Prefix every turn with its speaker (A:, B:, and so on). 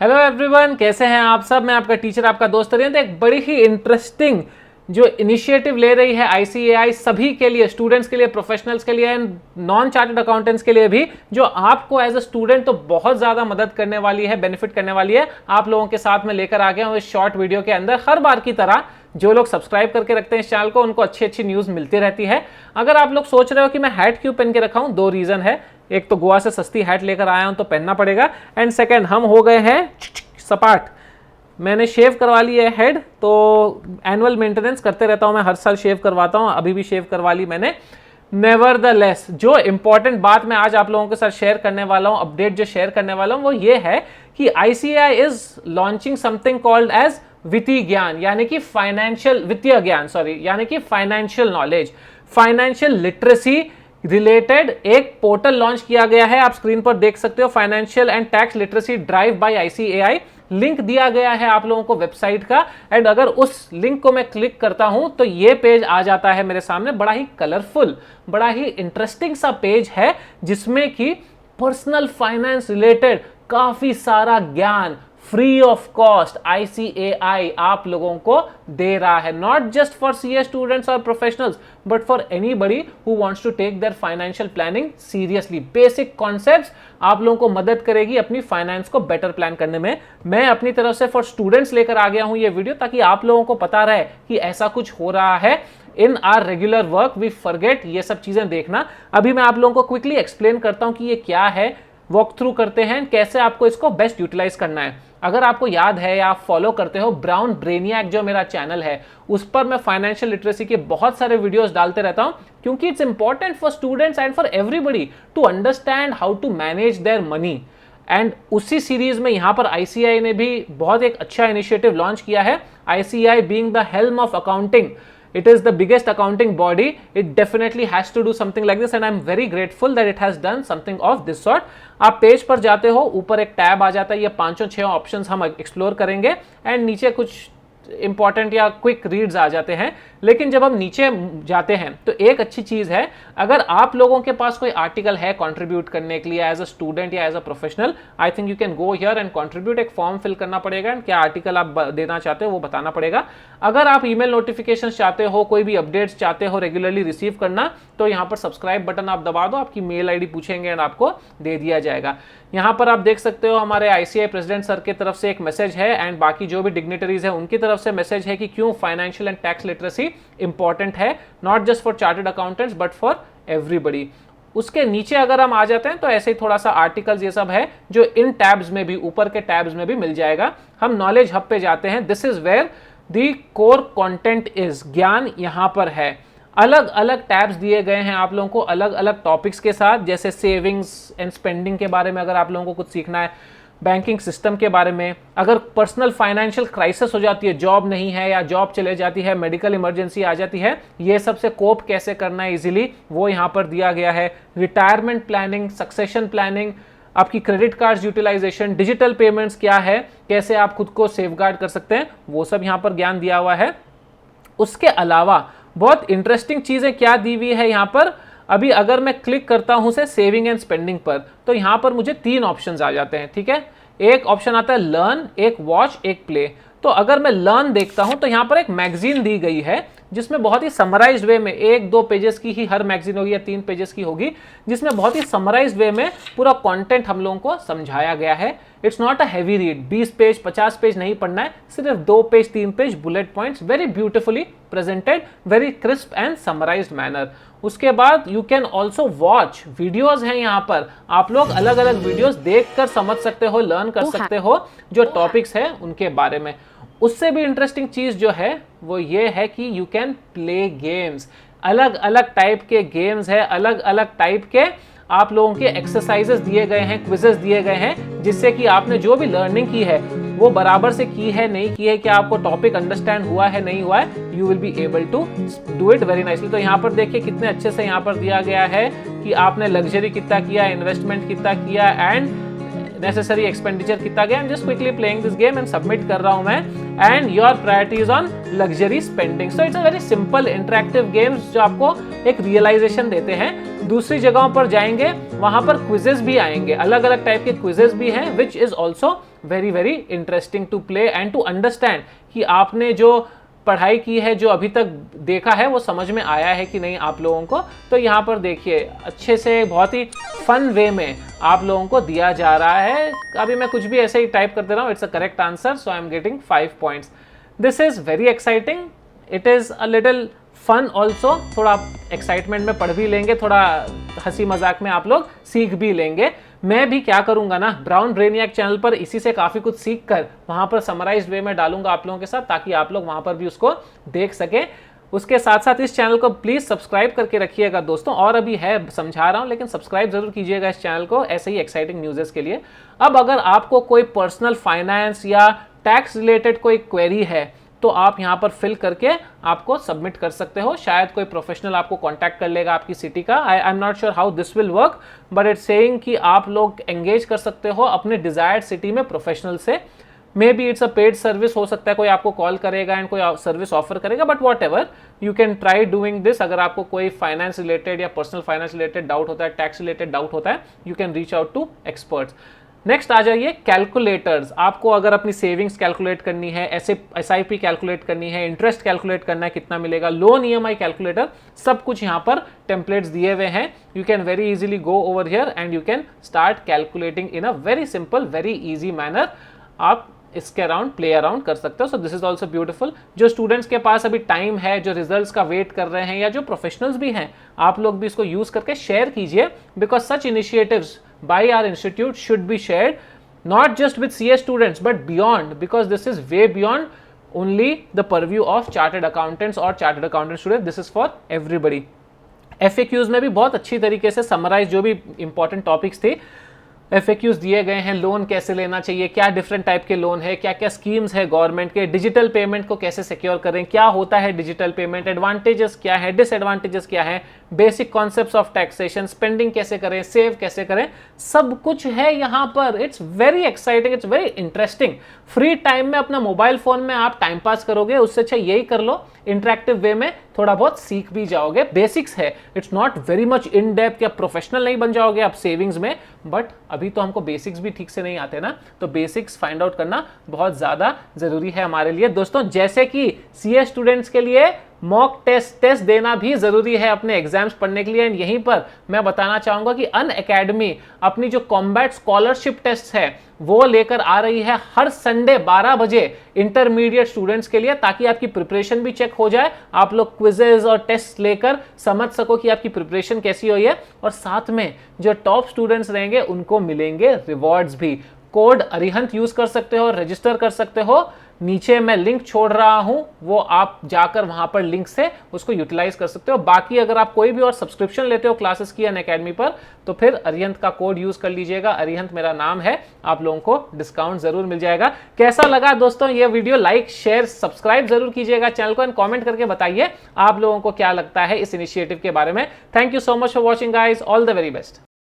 A: Hello everyone, कैसे हैं आप सब। मैं आपका टीचर, आपका दोस्त अरिहंत। एक बड़ी ही इंटरेस्टिंग जो इनिशिएटिव ले रही है आईसीएआई सभी के लिए, स्टूडेंट्स के लिए, प्रोफेशनल्स के लिए एंड नॉन चार्टर्ड अकाउंटेंट्स के लिए भी, जो आपको एज अ स्टूडेंट तो बहुत ज़्यादा मदद करने वाली है, बेनिफिट करने वाली है। आप लोगों के साथ में लेकर आ गया हूँ इस शॉर्ट वीडियो के अंदर। हर बार की तरह जो लोग सब्सक्राइब करके रखते हैं इस चैनल को, उनको अच्छी अच्छी न्यूज़ मिलती रहती है। अगर आप लोग सोच रहे हो कि मैं हैट क्यों पहन के रखा हूँ, दो रीज़न है। एक तो गोवा से सस्ती हैट लेकर आया हूँ तो पहनना पड़ेगा, एंड सेकेंड हम हो गए हैं सपाट। मैंने शेव करवा लिया है हेड, तो एनुअल मेंटेनेंस करते रहता हूं मैं, हर साल शेव करवाता हूं। अभी भी शेव करवा ली मैंने। नेवरदलेस जो इंपॉर्टेंट बात मैं आज आप लोगों के साथ शेयर करने वाला हूं, अपडेट जो शेयर करने वाला हूं, वो ये है कि ICAI is launching something called as Vittiya Gyaan, यानी कि फाइनेंशियल वित्तीय ज्ञान, सॉरी, यानी कि financial knowledge, financial literacy related एक पोर्टल लॉन्च किया गया है। आप स्क्रीन पर देख सकते हो, financial and tax literacy drive bye ICAI. Link दिया गया है आप लोगों को वेबसाइट का, एंड अगर उस लिंक को मैं क्लिक करता हूं तो ये पेज आ जाता है मेरे सामने। बड़ा ही कलरफुल, बड़ा ही इंटरेस्टिंग सा पेज है, जिसमें कि पर्सनल फाइनेंस रिलेटेड काफी सारा ज्ञान फ्री ऑफ कॉस्ट आईसीएआई आप लोगों को दे रहा है। Not just for CA students और professionals, but for anybody who wants to take their financial planning seriously. Basic concepts आप लोगों को मदद करेगी अपनी फाइनेंस को बेटर प्लान करने में। मैं अपनी तरफ से फॉर स्टूडेंट्स लेकर आ गया हूं ये वीडियो, ताकि आप लोगों को पता रहे कि ऐसा कुछ हो रहा है। In our regular work we forget ये सब चीजें देखना। अभी मैं आप लोगों को क्विकली एक्सप्लेन करता हूं कि ये क्या है, वॉक थ्रू करते हैं कैसे आपको इसको बेस्ट यूटिलाइज करना है। अगर आपको याद है या आप फॉलो करते हो ब्राउन ब्रेनियक जो मेरा चैनल है, उस पर मैं फाइनेंशियल लिटरेसी के बहुत सारे वीडियोस डालते रहता हूं, क्योंकि it's important for students and for everybody to understand how to manage their money. And उसी सीरीज में यहां पर आईसीएआई ने भी बहुत एक अच्छा इनिशिएटिव लॉन्च किया है। ICAI being the helm of accounting, it is the biggest accounting body, it definitely has to do something like this, and I'm very grateful that it has done something of this sort. आप page पर जाते हो, ऊपर एक tab आ जाता है, ये 5-6 options हम एक्सप्लोर करेंगे, एंड नीचे कुछ इंपॉर्टेंट या क्विक रीड्स आ जाते हैं। लेकिन जब हम नीचे जाते हैं तो एक अच्छी चीज है, अगर आप लोगों के पास कोई आर्टिकल है कंट्रीब्यूट करने के लिए एज अ स्टूडेंट या as a professional, I think you can go here and contribute. एक फॉर्म फिल करना पड़ेगा एंड क्या आर्टिकल आप देना चाहते हो वो बताना पड़ेगा। अगर आप ईमेल नोटिफिकेशन चाहते हो, कोई भी अपडेट्स चाहते हो रेगुलरली रिसीव करना, तो यहाँ पर सब्सक्राइब बटन आप दबा दो, आपकी मेल आईडी पूछेंगे एंड आपको दे दिया जाएगा। यहाँ पर आप देख सकते हो हमारे आईसीएआई प्रेसिडेंट सर की तरफ से एक मैसेज है, एंड बाकी जो भी डिग्निटरीज है उनकी तरफ से मैसेज है कि क्यों financial and tax literacy important है, not just for chartered accountants but for everybody. उसके नीचे अगर हम आ जाते हैं तो ऐसे ही थोड़ा सा आर्टिकल्स ये सब है, जो इन टैब्स में भी, ऊपर के टैब्स में भी मिल जाएगा। हम नॉलेज हब पे जाते हैं। This is where the core content is, Gyaan यहां पर है। अलग अलग टैब्स दिए गए हैं आप लोगों को अलग अलग टॉपिक्स के साथ, जैसे सेविंग्स एंड स्पेंडिंग के बारे में अगर आप लोगों को कुछ सीखना है, बैंकिंग सिस्टम के बारे में, अगर पर्सनल फाइनेंशियल क्राइसिस हो जाती है, जॉब नहीं है या जॉब चले जाती है, मेडिकल इमरजेंसी आ जाती है, ये सबसे कोप कैसे करना है इजीली, वो यहाँ पर दिया गया है। रिटायरमेंट प्लानिंग, सक्सेशन प्लानिंग, आपकी credit cards utilization, digital payments क्या है, कैसे आप खुद को सेफगार्ड कर सकते हैं, वो सब यहाँ पर ज्ञान दिया हुआ है। उसके अलावा बहुत इंटरेस्टिंग चीजें क्या दी हुई है यहाँ पर। अभी अगर मैं क्लिक करता हूं से सेविंग एंड स्पेंडिंग पर, तो यहां पर मुझे 3 ऑप्शंस आ जाते हैं, ठीक है। एक ऑप्शन आता है लर्न, एक वॉच, एक प्ले। तो अगर मैं लर्न देखता हूं तो यहां पर एक मैगजीन दी गई है, जिसमें बहुत ही समराइज्ड वे में 1-2 पेजेस की ही हर मैगजीन होगी या 3 पेजेस की होगी, जिसमें बहुत ही समराइज्ड वे में पूरा कंटेंट हम लोगों को समझाया गया है। It's not a heavy read, 20 page 50 page नहीं पढ़ना है, सिर्फ 2 page 3 page bullet points, very beautifully presented, very crisp and summarised manner. उसके बाद you can also watch videos हैं यहाँ पर, आप लोग अलग अलग वीडियोज देखकर समझ सकते हो, लर्न कर सकते हो जो टॉपिक्स है उनके बारे में। उससे भी इंटरेस्टिंग चीज जो है वो ये है कि यू कैन प्ले गेम्स। अलग अलग टाइप के गेम्स है, अलग अलग टाइप के आप लोगों के एक्सरसाइजेस दिए गए हैं, क्विजेस दिए गए हैं, जिससे कि आपने जो भी लर्निंग की है वो बराबर से की है नहीं की है, क्या आपको टॉपिक अंडरस्टैंड हुआ है नहीं हुआ है, you will be able to do it very nicely. तो यहाँ पर देखिए कितने अच्छे से यहाँ पर दिया गया है कि आपने लग्जरी कितना किया, इन्वेस्टमेंट कितना किया, एंड नेसेसरी एक्सपेंडिचर कितना गया। Just quickly playing this game and submit कर रहा हूं मैं, and your priorities on luxury spending. So it's a very simple interactive games जो आपको एक रियलाइजेशन देते हैं। दूसरी जगहों पर जाएंगे वहां पर क्विजेस भी आएंगे, अलग अलग टाइप के क्विजेस भी हैं, which is also very very interesting to play and to understand कि आपने जो पढ़ाई की है, जो अभी तक देखा है, वो समझ में आया है कि नहीं आप लोगों को। तो यहाँ पर देखिए अच्छे से बहुत ही फन वे में आप लोगों को दिया जा रहा है। अभी मैं कुछ भी ऐसे ही टाइप कर दे रहा हूँ, it's a correct answer, so I am getting 5 points. This is very exciting, it is a little fun also, थोड़ा एक्साइटमेंट में पढ़ भी लेंगे, थोड़ा हंसी मजाक में आप लोग सीख भी लेंगे। मैं भी क्या करूंगा ना, ब्राउन ब्रेनियक चैनल पर इसी से काफी कुछ सीख कर वहां पर समराइज्ड वे में डालूंगा आप लोगों के साथ, ताकि आप लोग वहां पर भी उसको देख सके। उसके साथ साथ इस चैनल को प्लीज सब्सक्राइब करके रखिएगा दोस्तों, और अभी है समझा रहा हूं, लेकिन सब्सक्राइब जरूर कीजिएगा इस चैनल को ऐसे ही एक्साइटिंग न्यूज़ेस के लिए। अब अगर आपको कोई पर्सनल फाइनेंस या टैक्स रिलेटेड कोई क्वेरी है तो आप यहाँ पर फिल करके आपको सबमिट कर सकते हो। शायद कोई प्रोफेशनल आपको कांटेक्ट कर लेगा आपकी सिटी का। I am not sure how this will work, but it's saying कि आप लोग एंगेज कर सकते हो अपने डिजायर्ड सिटी में प्रोफेशनल से। Maybe it's a paid service, हो सकता है कोई आपको कॉल करेगा एंड कोई सर्विस ऑफर करेगा, but whatever you can try doing this. अगर आपको कोई फाइनेंस रिलेटेड या पर्सनल फाइनेंस रिलेटेड डाउट होता है, टैक्स रिलेटेड डाउट होता है, you can reach out to experts. Next आ जाइए कैलकुलेटर्स। आपको अगर अपनी सेविंग्स कैलकुलेट करनी है, SIP कैलकुलेट करनी है, इंटरेस्ट कैलकुलेट करना है कितना मिलेगा, लोन EMI कैलकुलेटर, सब कुछ यहाँ पर टेम्पलेट्स दिए हुए हैं। You can very easily go over here and you can start calculating in a very simple very easy manner. आप इसके अराउंड प्ले अराउंड कर सकते हो। So this is also beautiful. जो स्टूडेंट्स के पास अभी टाइम है, जो रिजल्ट्स का वेट कर रहे हैं, या जो प्रोफेशनल्स भी हैं, आप लोग भी इसको यूज करके शेयर कीजिए, because such initiatives by our institute should be shared not just with CA students but beyond, because this is way beyond only the purview of chartered accountants or chartered accountant students. This is for everybody. FAQs में भी बहुत अच्छी तरीके से summarise जो भी important topics थे, FAQs दिए गए हैं। लोन कैसे लेना चाहिए, क्या डिफरेंट टाइप के लोन है, क्या क्या स्कीम्स है गवर्नमेंट के, डिजिटल पेमेंट को कैसे सिक्योर करें, क्या होता है डिजिटल पेमेंट, एडवांटेजेस क्या है, डिसएडवांटेजेस क्या है, basic concepts of taxation, spending कैसे करें, सेव कैसे करें, सब कुछ है यहाँ पर। It's very exciting, it's very interesting. Free time में अपना मोबाइल फोन में आप टाइम पास करोगे, उससे अच्छा यही कर लो, इंटरेक्टिव वे में थोड़ा बहुत सीख भी जाओगे। बेसिक्स है, it's not very much in depth, या प्रोफेशनल नहीं बन जाओगे आप सेविंग्स में, बट अभी तो हमको बेसिक्स भी ठीक से नहीं आते ना, तो बेसिक्स फाइंड आउट करना बहुत ज्यादा जरूरी है हमारे लिए दोस्तों। जैसे कि CA स्टूडेंट्स के लिए मॉक टेस्ट देना भी जरूरी है अपने एग्जाम्स पढ़ने के लिए। एंड यहीं पर मैं बताना चाहूंगा कि अनअकैडमी अपनी जो कॉम्बैट स्कॉलरशिप टेस्ट है वो लेकर आ रही है हर संडे 12 बजे इंटरमीडिएट स्टूडेंट्स के लिए, ताकि आपकी प्रिपरेशन भी चेक हो जाए, आप लोग क्विजेज और टेस्ट लेकर समझ सको कि आपकी प्रिपरेशन कैसी हुई है, और साथ में जो टॉप स्टूडेंट्स रहेंगे उनको मिलेंगे रिवॉर्ड्स भी। कोड अरिहंत यूज कर सकते हो, रजिस्टर कर सकते हो, नीचे मैं लिंक छोड़ रहा हूं, वो आप जाकर वहां पर लिंक से उसको यूटिलाइज कर सकते हो। बाकी अगर आप कोई भी और सब्सक्रिप्शन लेते हो क्लासेस की अनअकैडमी पर, तो फिर अरिहंत का कोड यूज कर लीजिएगा, अरिहंत मेरा नाम है, आप लोगों को डिस्काउंट जरूर मिल जाएगा। कैसा लगा दोस्तों ये वीडियो? लाइक शेयर सब्सक्राइब जरूर कीजिएगा चैनल को, एंड कॉमेंट करके बताइए आप लोगों को क्या लगता है इस इनिशिएटिव के बारे में। Thank you so much for watching guys, all the very best.